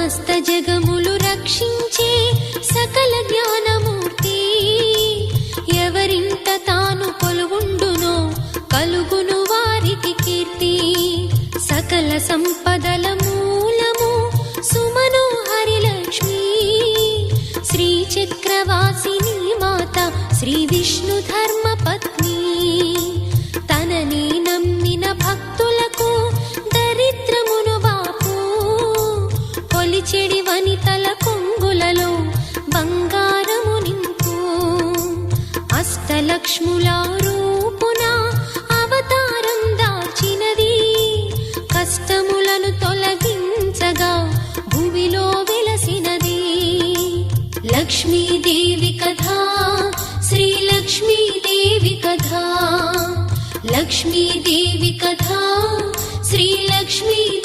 సమస్త జగములు రక్షించే సకల జ్ఞానమూర్తి ఎవరింట తాను కొలువుండునో కలుగును వారికి కీర్తి సకల సంపదల మూలము సుమనోహరి లక్ష్మి శ్రీ చక్రవాసిని మాత శ్రీ విష్ణు ధర్మ పత్ని తనని నమ్మిన భక్తులకు దరిద్రమును బాపు కొలిచెడి వనితల కొంగులలో బంగారము నింపు అష్టలక్ష్ముల రూపున అవతారం దాల్చినది కష్టములను తొలగించగా భూమిలో వెలసినది లక్ష్మీదేవి కథా శ్రీ లక్ష్మీదేవి కథా లక్ష్మీదేవి కథా శ్రీ లక్ష్మీదేవి